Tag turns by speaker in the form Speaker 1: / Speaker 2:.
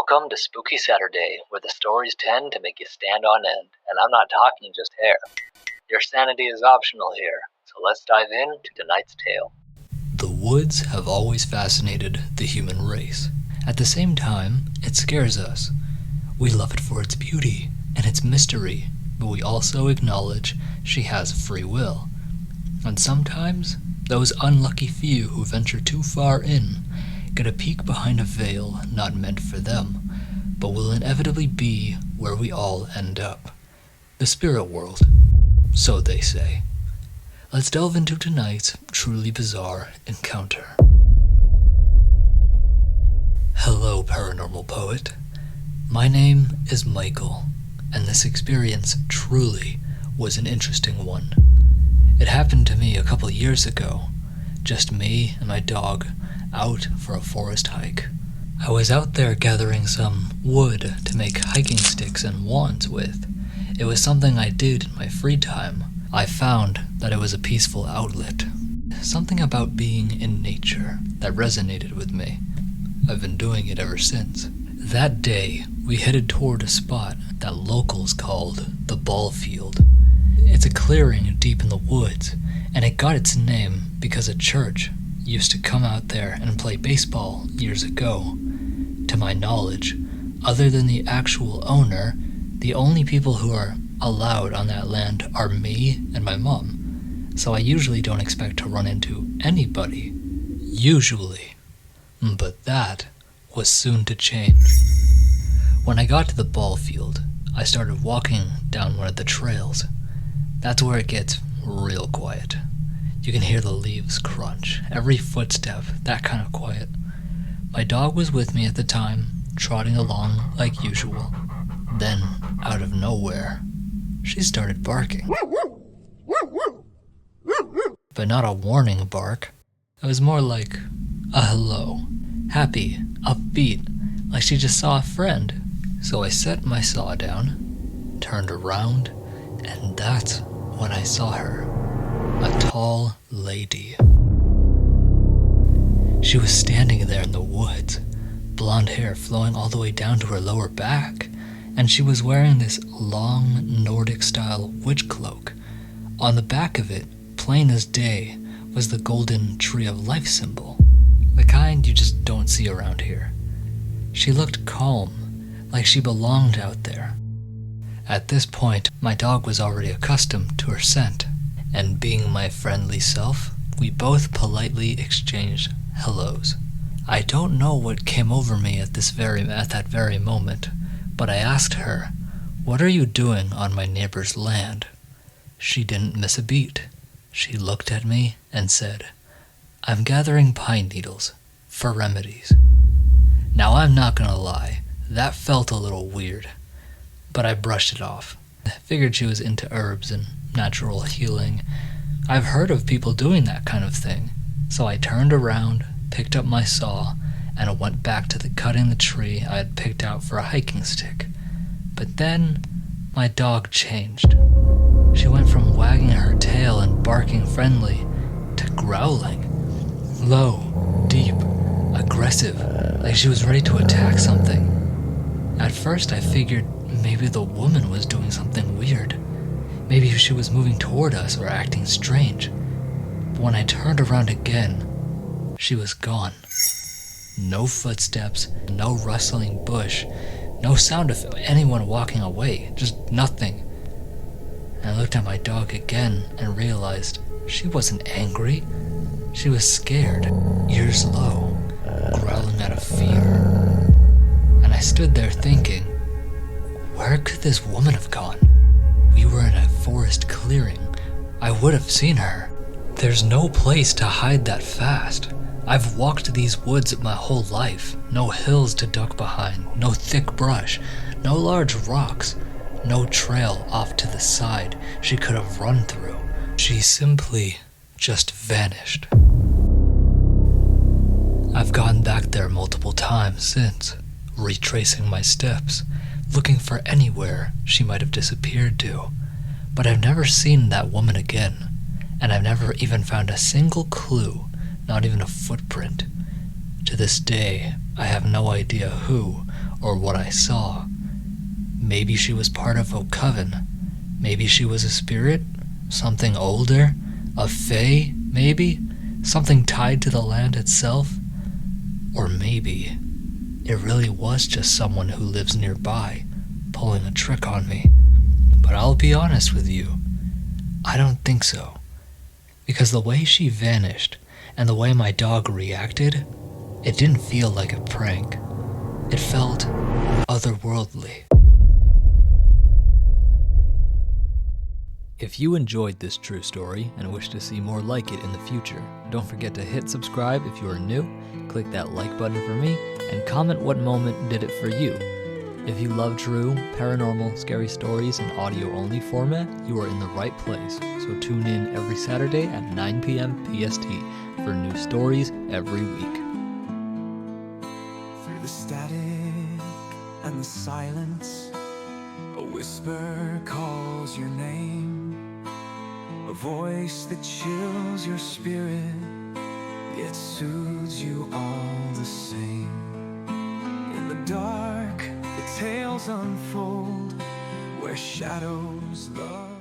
Speaker 1: Welcome to Spooky Saturday, where the stories tend to make you stand on end, and I'm not talking just hair. Your sanity is optional here, so let's dive into tonight's tale.
Speaker 2: The woods have always fascinated the human race. At the same time, it scares us. We love it for its beauty and its mystery, but we also acknowledge she has free will. And sometimes, those unlucky few who venture too far in get a peek behind a veil not meant for them, but will inevitably be where we all end up. The spirit world, so they say. Let's delve into tonight's truly bizarre encounter. Hello, Paranormal Poet. My name is Michael, and this experience truly was an interesting one. It happened to me a couple years ago, just me and my dog out for a forest hike. I was out there gathering some wood to make hiking sticks and wands with. It was something I did in my free time. I found that it was a peaceful outlet. Something about being in nature that resonated with me. I've been doing it ever since. That day, we headed toward a spot that locals called the ball field. It's a clearing deep in the woods, and it got its name because a church used to come out there and play baseball years ago. To my knowledge, other than the actual owner, the only people who are allowed on that land are me and my mom, so I usually don't expect to run into anybody. Usually. But that was soon to change. When I got to the ball field, I started walking down one of the trails. That's where it gets real quiet. You can hear the leaves crunch, every footstep, that kind of quiet. My dog was with me at the time, trotting along like usual. Then, out of nowhere, she started barking. But not a warning bark. It was more like a hello. Happy, upbeat, like she just saw a friend. So I set my saw down, turned around, and that's when I saw her. A tall lady. She was standing there in the woods, blonde hair flowing all the way down to her lower back, and she was wearing this long Nordic-style witch cloak. On the back of it, plain as day, was the golden tree of life symbol, the kind you just don't see around here. She looked calm, like she belonged out there. At this point, my dog was already accustomed to her scent, and being my friendly self, we both politely exchanged hellos. I don't know what came over me at that very moment, but I asked her, "What are you doing on my neighbor's land?" She didn't miss a beat. She looked at me and said, "I'm gathering pine needles for remedies." Now I'm not gonna lie, that felt a little weird, but I brushed it off. I figured she was into herbs and natural healing. I've heard of people doing that kind of thing, so I turned around, picked up my saw, and went back to cutting the tree I had picked out for a hiking stick. But then, my dog changed. She went from wagging her tail and barking friendly to growling. Low, deep, aggressive, like she was ready to attack something. At first I figured maybe the woman was doing something weird. Maybe she was moving toward us or acting strange. But when I turned around again, she was gone. No footsteps, no rustling bush, no sound of anyone walking away, just nothing. I looked at my dog again and realized she wasn't angry. She was scared, ears low, growling out of fear. And I stood there thinking, where could this woman have gone? We were in a forest clearing. I would have seen her. There's no place to hide that fast. I've walked these woods my whole life. No hills to duck behind, no thick brush, no large rocks, no trail off to the side she could have run through. She simply just vanished. I've gone back there multiple times since, retracing my steps, looking for anywhere she might have disappeared to, but I've never seen that woman again, and I've never even found a single clue, not even a footprint. To this day, I have no idea who or what I saw. Maybe she was part of a coven. Maybe she was a spirit, something older, a fae, maybe, something tied to the land itself. Or maybe it really was just someone who lives nearby, pulling a trick on me. But I'll be honest with you, I don't think so. Because the way she vanished, and the way my dog reacted, it didn't feel like a prank. It felt otherworldly. If you enjoyed this true story and wish to see more like it in the future, don't forget to hit subscribe if you are new, click that like button for me, and comment what moment did it for you. If you love true, paranormal, scary stories in audio-only format, you are in the right place, so tune in every Saturday at 9 p.m. PST for new stories every week.
Speaker 3: Through the static and the silence, a whisper calls your name. A voice that chills your spirit, yet soothes you all the same. In the dark, the tales unfold, where shadows love.